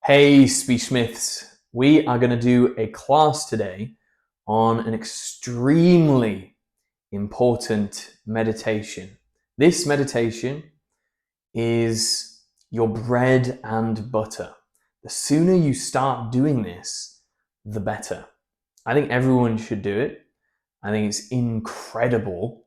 Hey, Speechsmiths. We are going to do a class today on an extremely important meditation. This meditation is your bread and butter. The sooner you start doing this, the better. I think everyone should do it. I think it's incredible.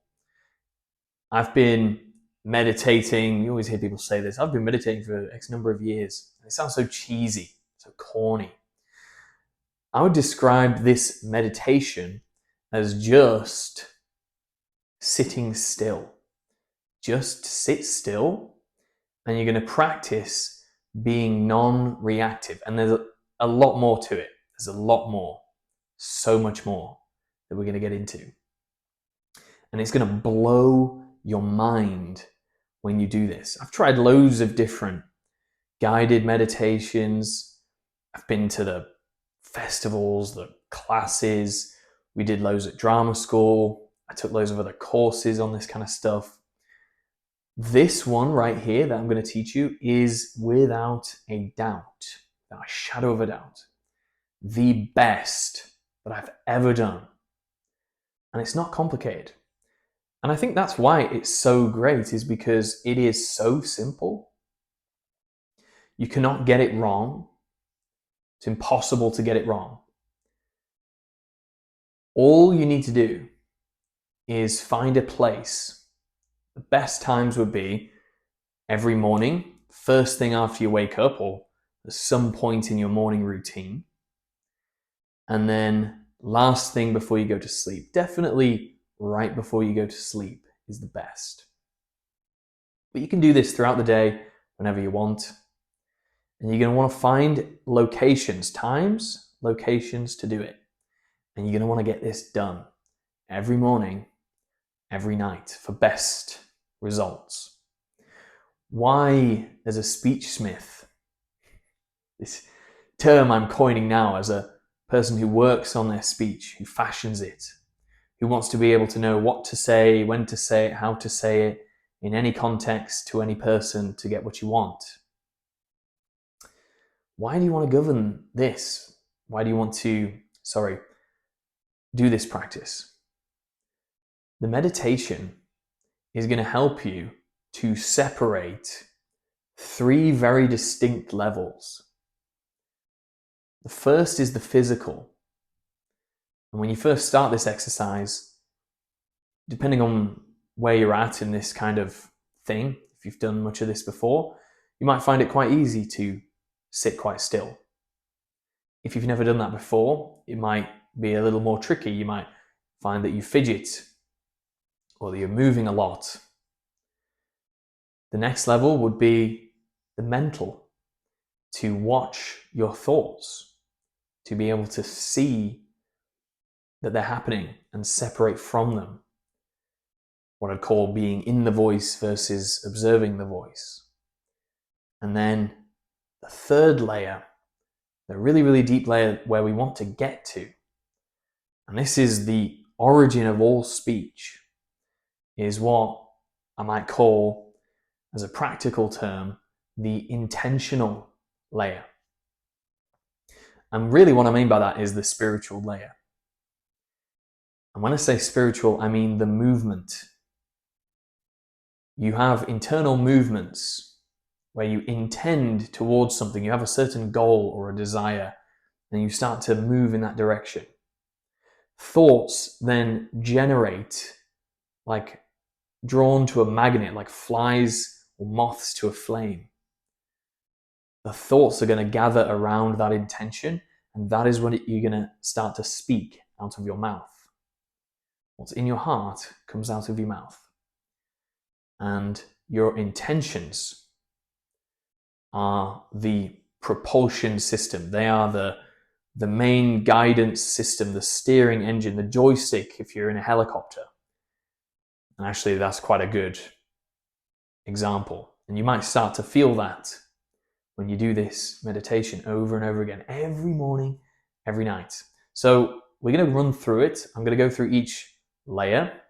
I've been meditating. You always hear people say this. I've been meditating for X number of years. It sounds so cheesy, so corny. I would describe this meditation as just sitting still. Just sit still, and you're going to practice being non-reactive. And there's a lot more to it. There's a lot more, so much more that we're going to get into. And it's going to blow your mind when you do this. I've tried loads of different guided meditations. I've been to the festivals, the classes. We did loads at drama school. I took loads of other courses on this kind of stuff. This one right here that I'm going to teach you is without a doubt, without a shadow of a doubt, the best that I've ever done. And it's not complicated. And I think that's why it's so great, is because it is so simple. You cannot get it wrong. It's impossible to get it wrong. All you need to do is find a place. The best times would be every morning, first thing after you wake up, or at some point in your morning routine. And then last thing before you go to sleep. Definitely right before you go to sleep is the best. But you can do this throughout the day, whenever you want. And you're going to want to find locations, times, locations to do it. And you're going to want to get this done every morning, every night for best results. Why, as a speechsmith, this term I'm coining now as a person who works on their speech, who fashions it, who wants to be able to know what to say, when to say it, how to say it, in any context, to any person, to get what you want. Why do you want to govern this? Why do you want to, do this practice? The meditation is going to help you to separate three very distinct levels. The first is the physical. And when you first start this exercise, depending on where you're at in this kind of thing, if you've done much of this before, you might find it quite easy to sit quite still. If you've never done that before, it might be a little more tricky. You might find that you fidget or that you're moving a lot. The next level would be the mental, to watch your thoughts, to be able to see that they're happening and separate from them. What I'd call being in the voice versus observing the voice. And then the third layer, the really, really deep layer where we want to get to, and this is the origin of all speech, is what I might call, as a practical term, the intentional layer. And really what I mean by that is the spiritual layer. And when I say spiritual, I mean the movement. You have internal movements where you intend towards something. You have a certain goal or a desire, and you start to move in that direction. Thoughts then generate, like drawn to a magnet, like flies or moths to a flame. The thoughts are going to gather around that intention, and that is when you're going to start to speak out of your mouth. What's in your heart comes out of your mouth. And your intentions are the propulsion system. They are the main guidance system, the steering engine, the joystick if you're in a helicopter. And actually that's quite a good example. And you might start to feel that when you do this meditation over and over again, every morning, every night. So we're going to run through it. I'm going to go through each layer,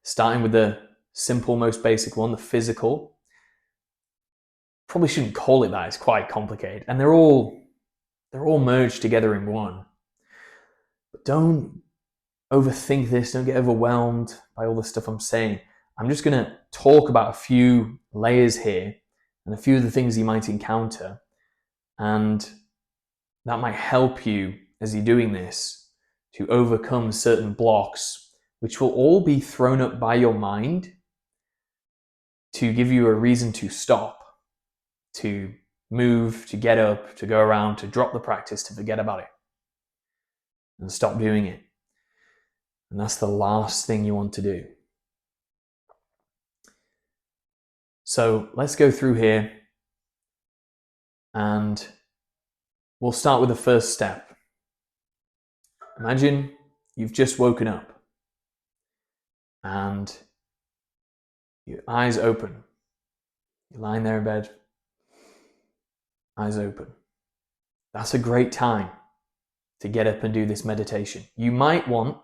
starting with the simple, most basic one, the physical. probably shouldn't call it that, it's quite complicated. And they're all merged together in one. But don't overthink this, don't get overwhelmed by all the stuff I'm saying. I'm just going to talk about a few layers here and a few of the things you might encounter. And that might help you as you're doing this to overcome certain blocks, which will all be thrown up by your mind to give you a reason to stop, to move, to get up, to go around, to drop the practice, to forget about it and stop doing it. And that's the last thing you want to do. So let's go through here and we'll start with the first step. Imagine you've just woken up and your eyes open. You're lying there in bed, eyes open. That's a great time to get up and do this meditation. You might want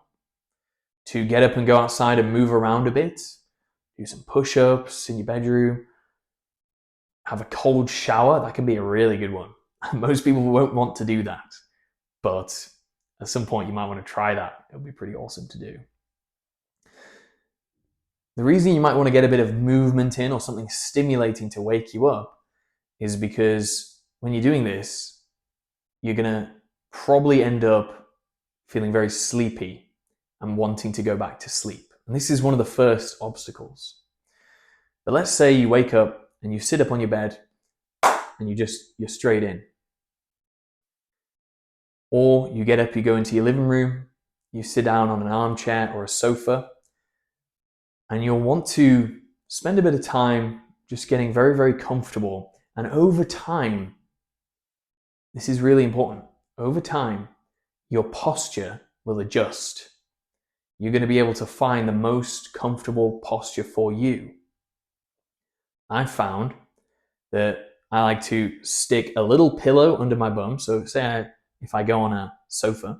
to get up and go outside and move around a bit, do some push-ups in your bedroom, have a cold shower. That can be a really good one. Most people won't want to do that, but at some point you might want to try that. It'll be pretty awesome to do. The reason you might want to get a bit of movement in or something stimulating to wake you up is because when you're doing this, you're going to probably end up feeling very sleepy and wanting to go back to sleep. And this is one of the first obstacles. But let's say you wake up and you sit up on your bed and you're straight in. Or you get up, you go into your living room, you sit down on an armchair or a sofa, and you'll want to spend a bit of time just getting very, very comfortable. And over time, this is really important, over time, your posture will adjust. You're going to be able to find the most comfortable posture for you. I found that I like to stick a little pillow under my bum. So if I go on a sofa,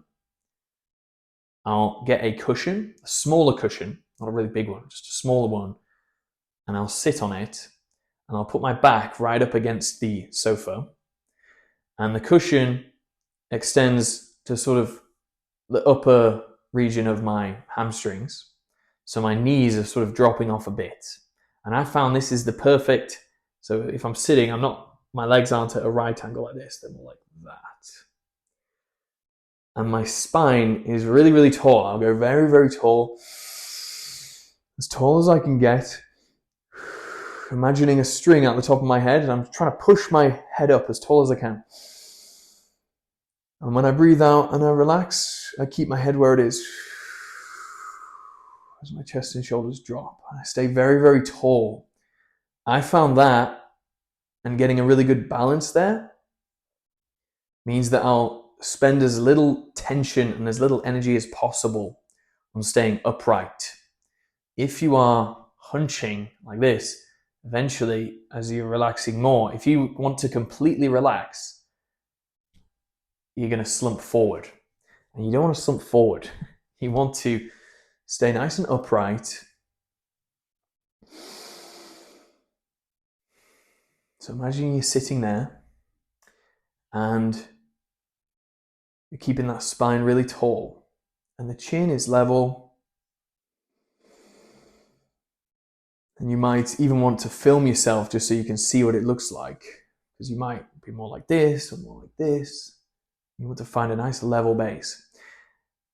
I'll get a cushion, a smaller cushion, not a really big one, just a smaller one, and I'll sit on it and I'll put my back right up against the sofa, and the cushion extends to sort of the upper region of my hamstrings, so my knees are sort of dropping off a bit. And I found this is the perfect, so if I'm sitting, my legs aren't at a right angle like this, they're more like that. And my spine is really, really tall. I'll go very, very tall, as tall as I can get, imagining a string at the top of my head, and I'm trying to push my head up as tall as I can. And when I breathe out and I relax, I keep my head where it is as my chest and shoulders drop. I stay very, very tall. I found that, and getting a really good balance there means that I'll spend as little tension and as little energy as possible on staying upright. If you are hunching like this, eventually, as you're relaxing more, if you want to completely relax, you're going to slump forward. And you don't want to slump forward. You want to stay nice and upright. So imagine you're sitting there and you're keeping that spine really tall and the chin is level. And you might even want to film yourself just so you can see what it looks like, because you might be more like this or more like this. You want to find a nice level base.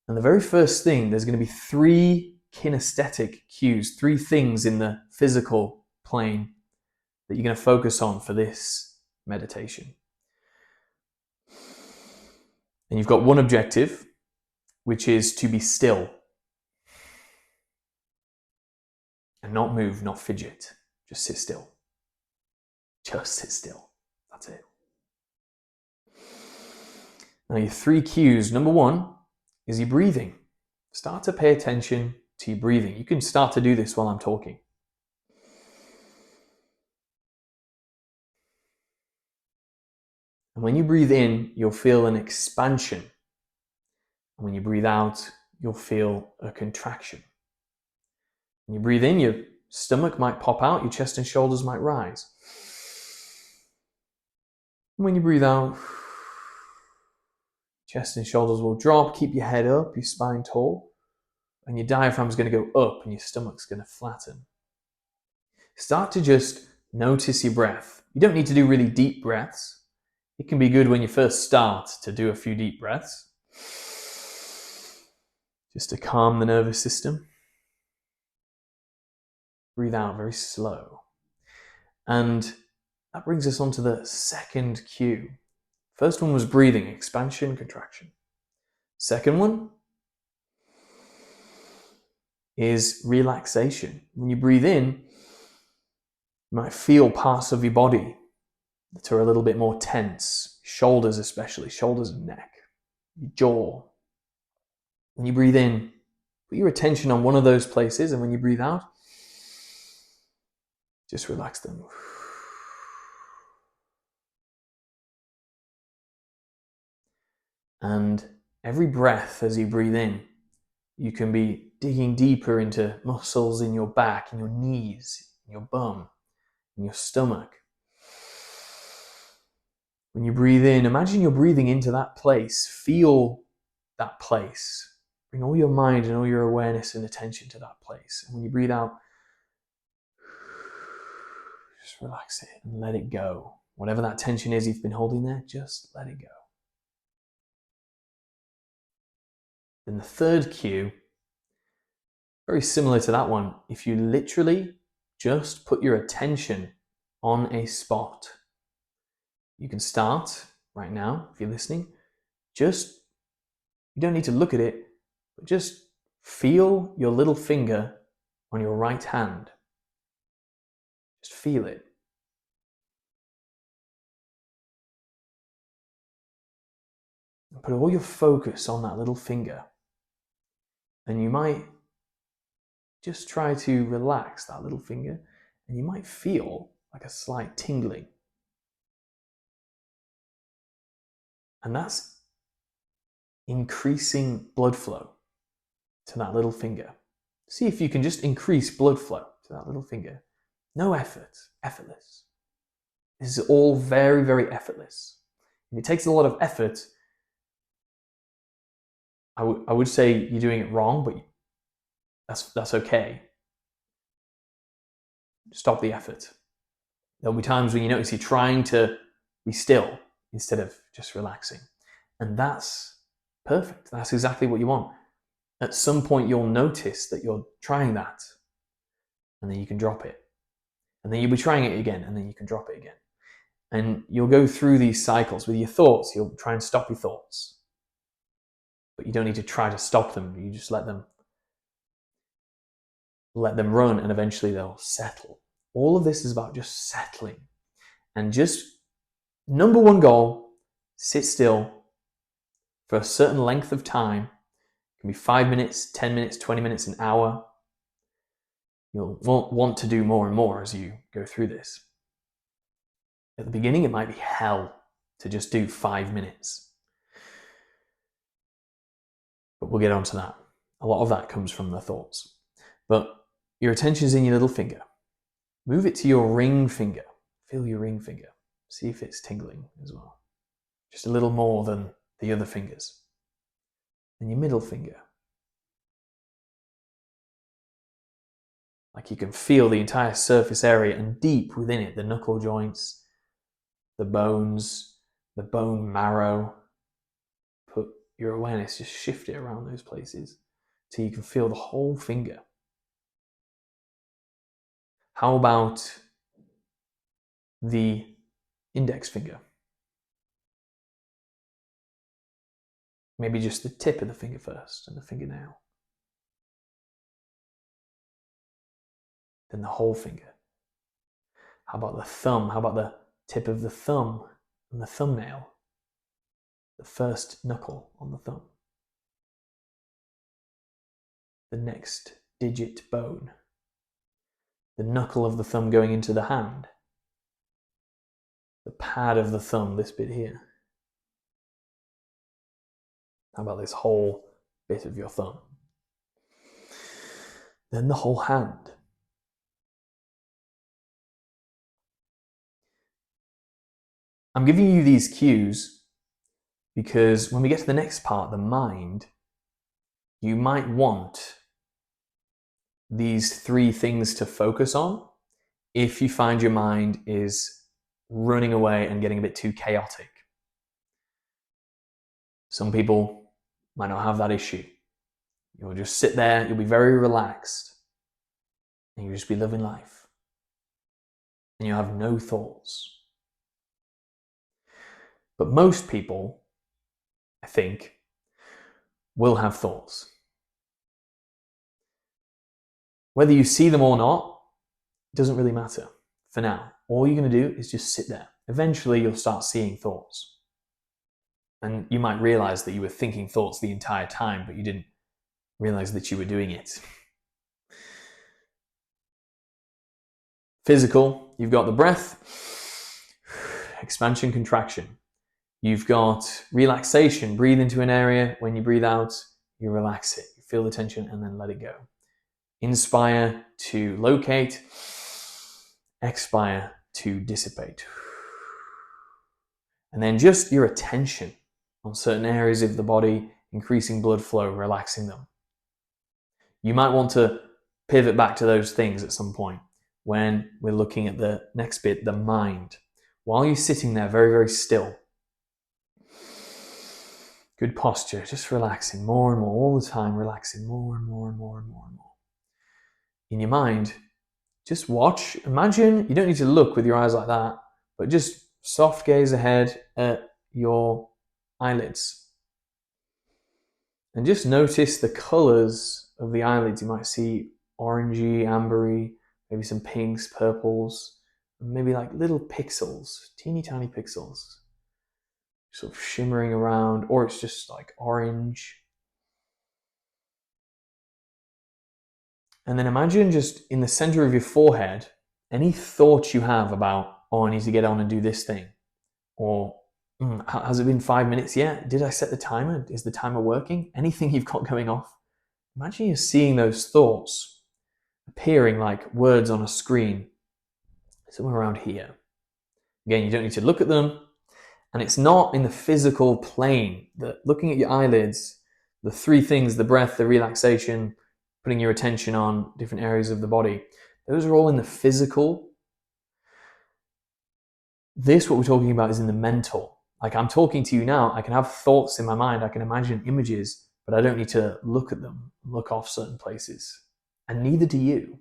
And the very first thing, there's going to be 3 kinesthetic cues, 3 things in the physical plane that you're going to focus on for this meditation. And you've got one objective, which is to be still and not move, not fidget. Just sit still. Just sit still. That's it. Now your 3 cues. Number 1 is your breathing. Start to pay attention to your breathing. You can start to do this while I'm talking. And when you breathe in, you'll feel an expansion. And when you breathe out, you'll feel a contraction. When you breathe in, your stomach might pop out, your chest and shoulders might rise. When you breathe out, chest and shoulders will drop. Keep your head up, your spine tall, and your diaphragm's going to go up and your stomach's going to flatten. Start to just notice your breath. You don't need to do really deep breaths. It can be good when you first start to do a few deep breaths, just to calm the nervous system. Breathe out very slow. And that brings us on to the second cue. First one was breathing, expansion, contraction. Second one is relaxation. When you breathe in, you might feel parts of your body that are a little bit more tense, shoulders especially, shoulders and neck, your jaw. When you breathe in, put your attention on one of those places, and when you breathe out, just relax them. And every breath as you breathe in, you can be digging deeper into muscles in your back, in your knees, in your bum, in your stomach. When you breathe in, imagine you're breathing into that place. Feel that place. Bring all your mind and all your awareness and attention to that place. And when you breathe out, just relax it and let it go. Whatever that tension is you've been holding there, just let it go. Then the third cue, very similar to that one, if you literally just put your attention on a spot. You can start right now, if you're listening, you don't need to look at it, but just feel your little finger on your right hand. Just feel it. And put all your focus on that little finger. And you might just try to relax that little finger, and you might feel like a slight tingling. And that's increasing blood flow to that little finger. See if you can just increase blood flow to that little finger. No effort, effortless. This is all very, very effortless. If it takes a lot of effort, I would say you're doing it wrong, but that's okay. Stop the effort. There'll be times when you notice you're trying to be still instead of just relaxing. And that's perfect. That's exactly what you want. At some point, you'll notice that you're trying that, and then you can drop it. And then you'll be trying it again, and then you can drop it again. And you'll go through these cycles with your thoughts. You'll try and stop your thoughts. But you don't need to try to stop them. You just let them run, and eventually they'll settle. All of this is about just settling. And just number one goal, sit still for a certain length of time. It can be 5 minutes, 10 minutes, 20 minutes, an hour. You'll want to do more and more as you go through this. At the beginning, it might be hell to just do 5 minutes. But we'll get onto that. A lot of that comes from the thoughts. But your attention's in your little finger. Move it to your ring finger. Feel your ring finger. See if it's tingling as well. Just a little more than the other fingers. And your middle finger. Like you can feel the entire surface area, and deep within it, the knuckle joints, the bones, the bone marrow. Put your awareness, just shift it around those places till you can feel the whole finger. How about the index finger? Maybe just the tip of the finger first and the fingernail. Then the whole finger. How about the thumb? How about the tip of the thumb and the thumbnail? The first knuckle on the thumb. The next digit bone. The knuckle of the thumb going into the hand. The pad of the thumb, this bit here. How about this whole bit of your thumb? Then the whole hand. I'm giving you these cues because when we get to the next part, the mind, you might want these 3 things to focus on if you find your mind is running away and getting a bit too chaotic. Some people might not have that issue. You'll just sit there, you'll be very relaxed, and you'll just be living life. And you'll have no thoughts. But most people, I think, will have thoughts. Whether you see them or not, it doesn't really matter for now. All you're going to do is just sit there. Eventually, you'll start seeing thoughts. And you might realize that you were thinking thoughts the entire time, but you didn't realize that you were doing it. Physical, you've got the breath, expansion, contraction. You've got relaxation, breathe into an area. When you breathe out, you relax it. You feel the tension and then let it go. Inspire to locate, expire to dissipate. And then just your attention on certain areas of the body, increasing blood flow, relaxing them. You might want to pivot back to those things at some point when we're looking at the next bit, the mind. While you're sitting there very, very still, good posture, just relaxing more and more, all the time, relaxing more and more and more and more and more. In your mind, just watch, imagine, you don't need to look with your eyes like that, but just soft gaze ahead at your eyelids. And just notice the colors of the eyelids. You might see orangey, ambery, maybe some pinks, purples, and maybe like little pixels, teeny tiny pixels, sort of shimmering around, or it's just like orange. And then imagine just in the center of your forehead, any thoughts you have about, oh, I need to get on and do this thing. Or, has it been 5 minutes yet? Did I set the timer? Is the timer working? Anything you've got going off. Imagine you're seeing those thoughts appearing like words on a screen, somewhere around here. Again, you don't need to look at them. And it's not in the physical plane. Looking at your eyelids, the 3 things, the breath, the relaxation, putting your attention on different areas of the body, those are all in the physical. This, what we're talking about, is in the mental. Like I'm talking to you now, I can have thoughts in my mind, I can imagine images, but I don't need to look at them, look off certain places. And neither do you.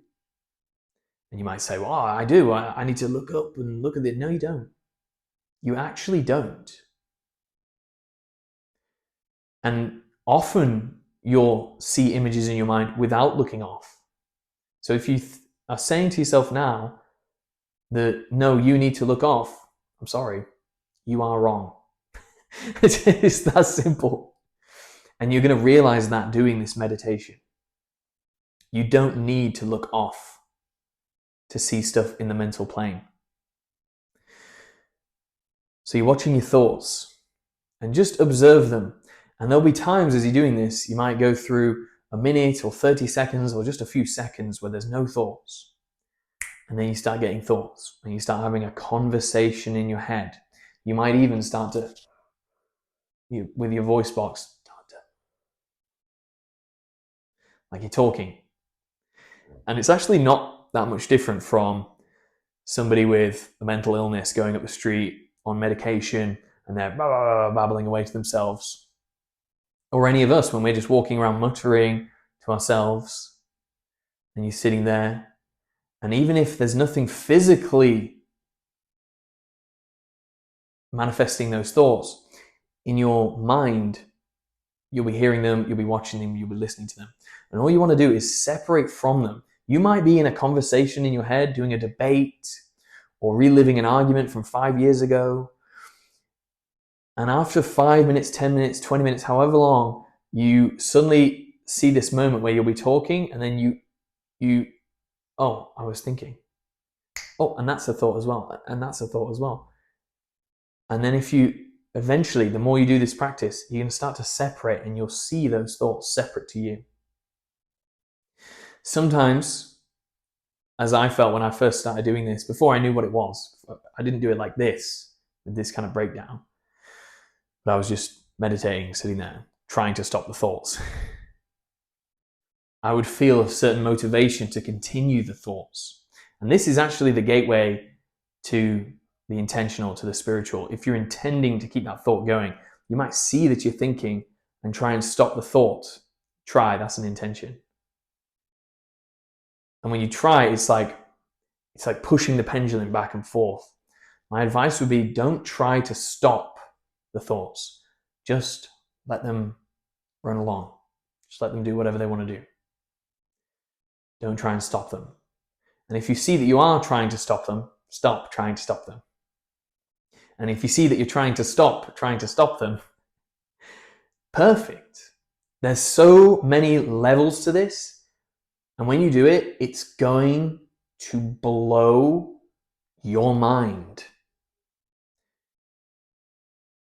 And you might say, well, I do. I need to look up and look at it. No, you don't. You actually don't. And often you'll see images in your mind without looking off. So if you are saying to yourself now that, no, you need to look off, I'm sorry, you are wrong. It's that simple. And you're going to realize that doing this meditation. You don't need to look off to see stuff in the mental plane. So you're watching your thoughts and just observe them. And there'll be times as you're doing this, you might go through a minute or 30 seconds or just a few seconds where there's no thoughts. And then you start getting thoughts and you start having a conversation in your head. You might even start to, with your voice box, like you're talking. And it's actually not that much different from somebody with a mental illness going up the street on medication and they're babbling away to themselves. Or any of us when we're just walking around muttering to ourselves and you're sitting there. And even if there's nothing physically manifesting those thoughts, in your mind, you'll be hearing them, you'll be watching them, you'll be listening to them. And all you want to do is separate from them. You might be in a conversation in your head, doing a debate, or reliving an argument from 5 years ago. And after 5 minutes, 10 minutes, 20 minutes, however long, you suddenly see this moment where you'll be talking and then you oh, I was thinking. Oh, and that's a thought as well. And that's a thought as well. And then if you eventually, the more you do this practice, you're going to start to separate and you'll see those thoughts separate to you. Sometimes, as I felt when I first started doing this, before I knew what it was, I didn't do it like this. with this kind of breakdown. But I was just meditating, sitting there, trying to stop the thoughts. I would feel a certain motivation to continue the thoughts. And this is actually the gateway to the intentional, to the spiritual. If you're intending to keep that thought going, you might see that you're thinking and try and stop the thought. Try, that's an intention. And when you try, it's like pushing the pendulum back and forth. My advice would be, don't try to stop the thoughts. Just let them run along. Just let them do whatever they want to do. Don't try and stop them. And if you see that you are trying to stop them, stop trying to stop them. And if you see that you're trying to stop them, perfect. There's so many levels to this. And when you do it, it's going to blow your mind.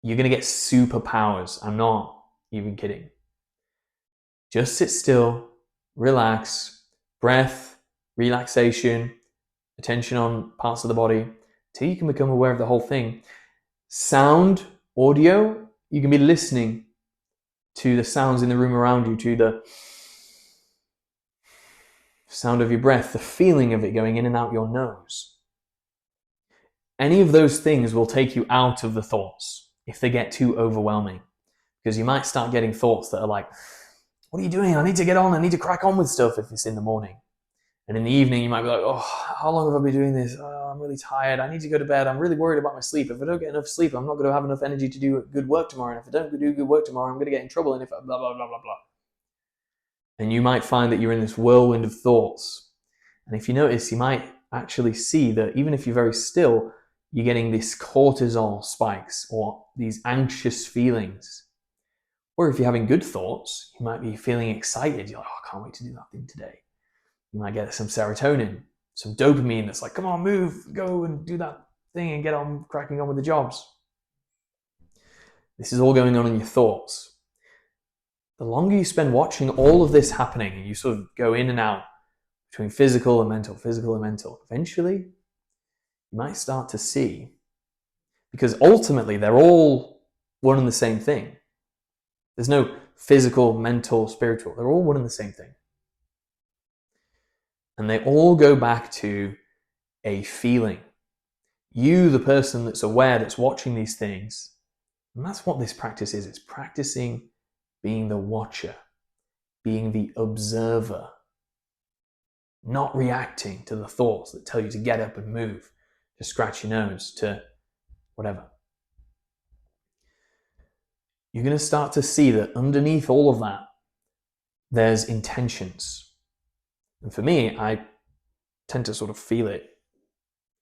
You're going to get superpowers. I'm not even kidding. Just sit still, relax, breath, relaxation, attention on parts of the body, till you can become aware of the whole thing. Sound, audio, you can be listening to the sounds in the room around you, to the sound of your breath, the feeling of it going in and out your nose. Any of those things will take you out of the thoughts if they get too overwhelming. Because you might start getting thoughts that are like, what are you doing? I need to get on. I need to crack on with stuff if it's in the morning. And in the evening, you might be like, oh, how long have I been doing this? Oh, I'm really tired. I need to go to bed. I'm really worried about my sleep. If I don't get enough sleep, I'm not going to have enough energy to do good work tomorrow. And if I don't do good work tomorrow, I'm going to get in trouble. And if I blah, blah, blah, blah, blah. And you might find that you're in this whirlwind of thoughts. And if you notice, you might actually see that even if you're very still, you're getting these cortisol spikes or these anxious feelings. Or if you're having good thoughts, you might be feeling excited. You're like, oh, I can't wait to do that thing today. You might get some serotonin, some dopamine that's like, come on, move, go and do that thing and get on cracking on with the jobs. This is all going on in your thoughts. The longer you spend watching all of this happening and you sort of go in and out between physical and mental, eventually you might start to see, because ultimately they're all one and the same thing. There's no physical, mental, spiritual. They're all one and the same thing. And they all go back to a feeling. You, the person that's aware, that's watching these things, and that's what this practice is. It's practicing being the watcher, being the observer, not reacting to the thoughts that tell you to get up and move, to scratch your nose, to whatever. You're going to start to see that underneath all of that, there's intentions. And for me, I tend to sort of feel it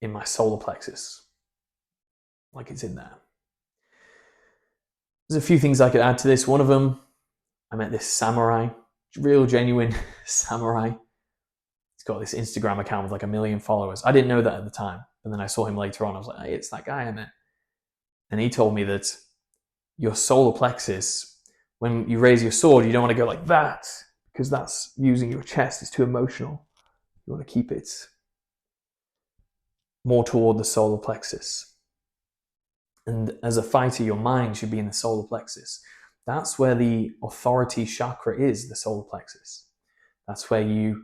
in my solar plexus, like it's in there. There's a few things I could add to this. One of them, I met this samurai, real genuine samurai. He's got this Instagram account with like 1 million followers. I didn't know that at the time. And then I saw him later on. I was like, hey, it's that guy I met. And he told me that your solar plexus, when you raise your sword, you don't want to go like that, because that's using your chest. It's too emotional. You want to keep it more toward the solar plexus. And as a fighter, your mind should be in the solar plexus. That's where the authority chakra is, the solar plexus. That's where you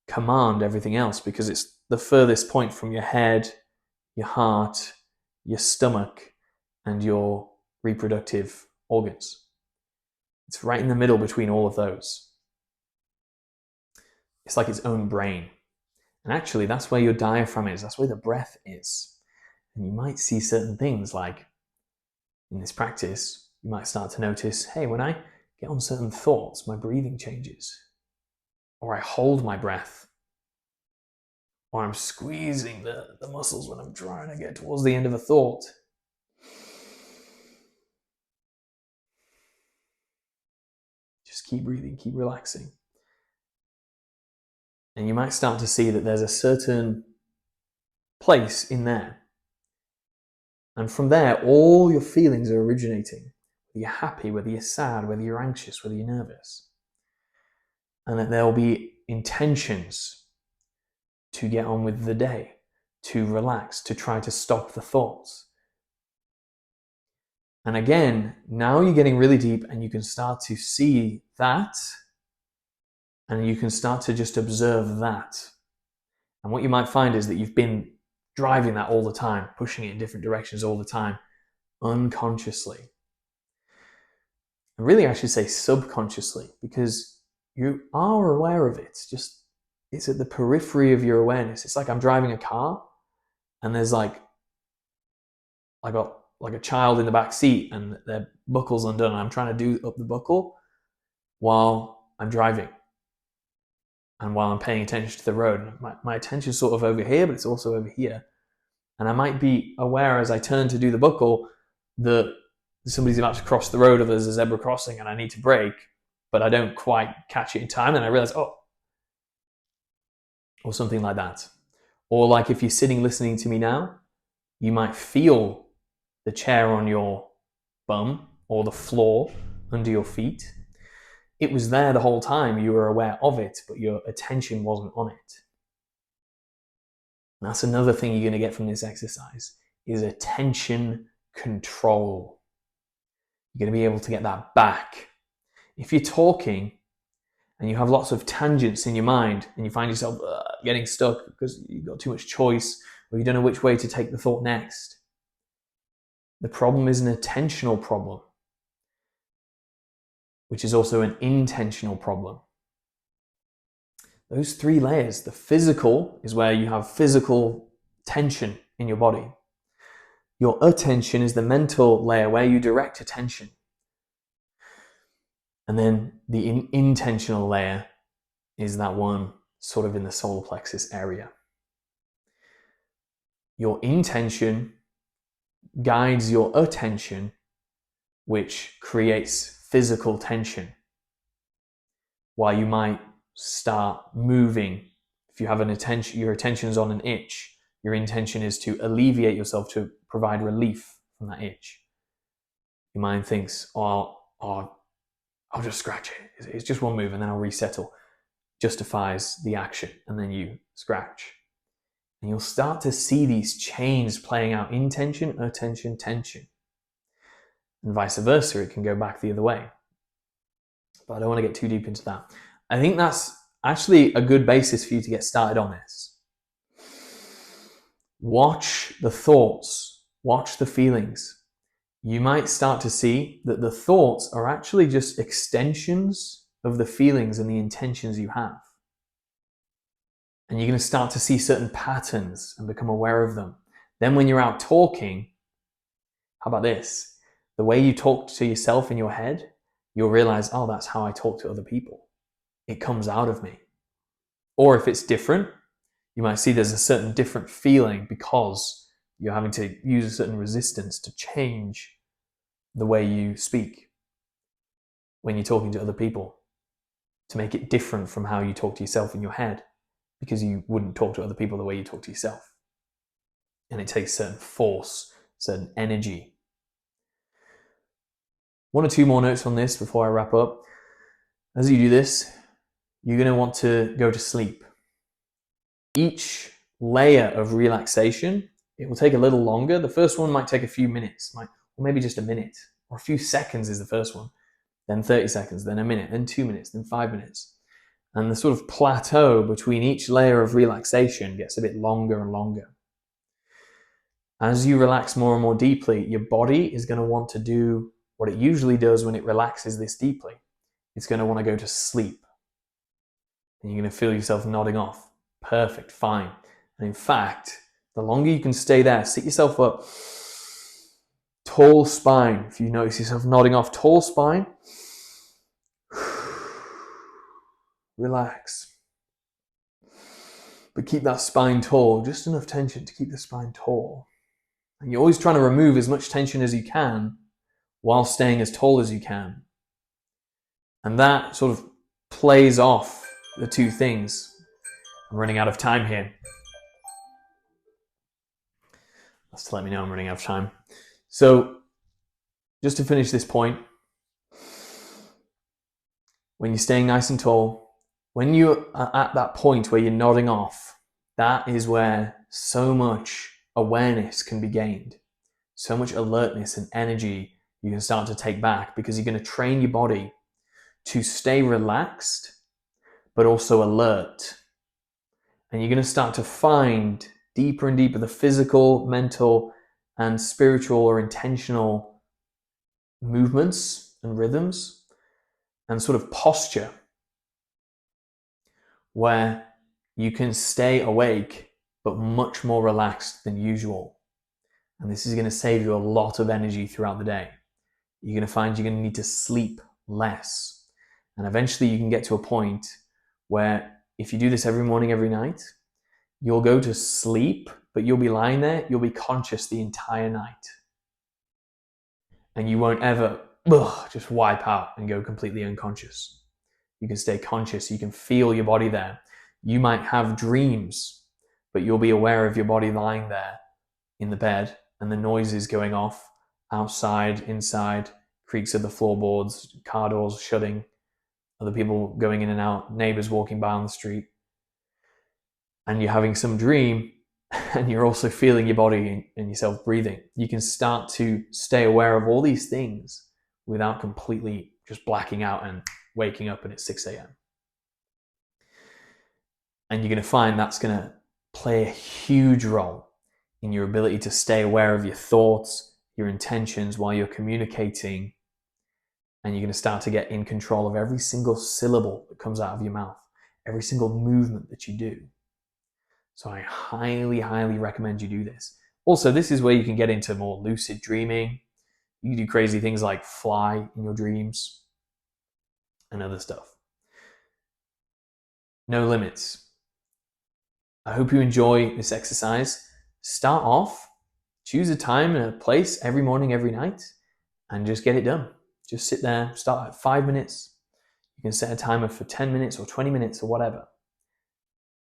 command everything else, because it's the furthest point from your head, your heart, your stomach, and your reproductive organs. It's right in the middle between all of those. It's like its own brain. And actually, that's where your diaphragm is. That's where the breath is. And you might see certain things like in this practice, you might start to notice, hey, when I get on certain thoughts, my breathing changes. Or I hold my breath. Or I'm squeezing the muscles when I'm trying to get towards the end of a thought. Just keep breathing, keep relaxing. And you might start to see that there's a certain place in there. And from there, all your feelings are originating. Whether you're happy, whether you're sad, whether you're anxious, whether you're nervous. And that there will be intentions to get on with the day, to relax, to try to stop the thoughts. And again, now you're getting really deep and you can start to see that, and you can start to just observe that. And what you might find is that you've been driving that all the time, pushing it in different directions all the time, unconsciously. And really, I should say subconsciously, because you are aware of it. It's at the periphery of your awareness. It's like I'm driving a car and there's like a child in the back seat and their buckle's undone. And I'm trying to do up the buckle while I'm driving and while I'm paying attention to the road. My attention's sort of over here, but it's also over here. And I might be aware as I turn to do the buckle that somebody's about to cross the road or there's a zebra crossing and I need to brake, but I don't quite catch it in time. And I realize, oh, or something like that. Or like if you're sitting listening to me now, you might feel the chair on your bum or the floor under your feet. It was there the whole time. You were aware of it, but your attention wasn't on it. And that's another thing you're going to get from this exercise is attention control. You're going to be able to get that back. If you're talking and you have lots of tangents in your mind and you find yourself getting stuck because you've got too much choice or you don't know which way to take the thought next, the problem is an attentional problem, which is also an intentional problem. Those three layers, the physical is where you have physical tension in your body. Your attention is the mental layer where you direct attention. And then the intentional layer is that one sort of in the solar plexus area. Your intention guides your attention, which creates physical tension. While you might start moving, if you have your attention is on an itch, your intention is to alleviate yourself, to provide relief from that itch. Your mind thinks, oh, I'll just scratch it. It's just one move and then I'll resettle. Justifies the action and then you scratch. And you'll start to see these chains playing out: intention, attention, tension. And vice versa, it can go back the other way. But I don't want to get too deep into that. I think that's actually a good basis for you to get started on this. Watch the thoughts, watch the feelings. You might start to see that the thoughts are actually just extensions of the feelings and the intentions you have. And you're going to start to see certain patterns and become aware of them. Then when you're out talking, how about this? The way you talk to yourself in your head, you'll realize, oh, that's how I talk to other people. It comes out of me. Or if it's different, you might see there's a certain different feeling because you're having to use a certain resistance to change the way you speak when you're talking to other people, to make it different from how you talk to yourself in your head, because you wouldn't talk to other people the way you talk to yourself. And it takes certain force, certain energy. One or two more notes on this before I wrap up. As you do this, you're going to want to go to sleep. Each layer of relaxation, it will take a little longer. The first one might take a few minutes, or maybe just a minute, or a few seconds is the first one, then 30 seconds, then a minute, then 2 minutes, then 5 minutes. And the sort of plateau between each layer of relaxation gets a bit longer and longer. As you relax more and more deeply, your body is going to want to do what it usually does when it relaxes this deeply. It's going to want to go to sleep. And you're going to feel yourself nodding off. Perfect, fine. And in fact, the longer you can stay there, sit yourself up, tall spine. If you notice yourself nodding off, tall spine. Relax. But keep that spine tall, just enough tension to keep the spine tall. And you're always trying to remove as much tension as you can while staying as tall as you can. And that sort of plays off the two things. I'm running out of time here. That's to let me know I'm running out of time. So, just to finish this point, when you're staying nice and tall, when you're at that point where you're nodding off, that is where so much awareness can be gained. So much alertness and energy you can start to take back, because you're going to train your body to stay relaxed but also alert. And you're going to start to find deeper and deeper the physical, mental, and spiritual or intentional movements and rhythms and sort of posture where you can stay awake but much more relaxed than usual. And this is going to save you a lot of energy throughout the day. You're going to find you're going to need to sleep less. And eventually you can get to a point where if you do this every morning, every night, you'll go to sleep, but you'll be lying there, you'll be conscious the entire night. And you won't ever just wipe out and go completely unconscious. You can stay conscious, you can feel your body there. You might have dreams, but you'll be aware of your body lying there in the bed and the noises going off outside, inside, creaks of the floorboards, car doors shutting, other people going in and out, neighbors walking by on the street. And you're having some dream and you're also feeling your body and yourself breathing. You can start to stay aware of all these things without completely just blacking out and waking up and it's 6 a.m. And you're going to find that's going to play a huge role in your ability to stay aware of your thoughts, your intentions while you're communicating. And you're going to start to get in control of every single syllable that comes out of your mouth, every single movement that you do. So I highly, highly recommend you do this. Also, this is where you can get into more lucid dreaming. You can do crazy things like fly in your dreams and other stuff. No limits. I hope you enjoy this exercise. Start off, choose a time and a place every morning, every night, and just get it done. Just sit there, start at 5 minutes. You can set a timer for 10 minutes or 20 minutes or whatever.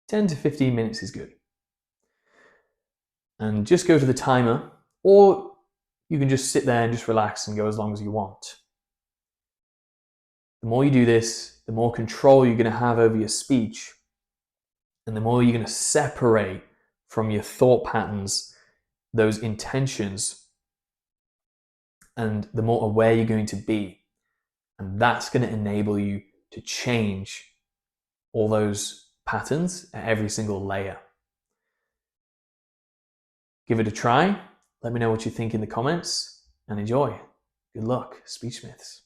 10 to 15 minutes is good. And just go to the timer, or you can just sit there and just relax and go as long as you want. The more you do this, the more control you're going to have over your speech, and the more you're going to separate from your thought patterns, those intentions, and the more aware you're going to be. And that's going to enable you to change all those patterns at every single layer. Give it a try. Let me know what you think in the comments and enjoy. Good luck, Speechsmiths.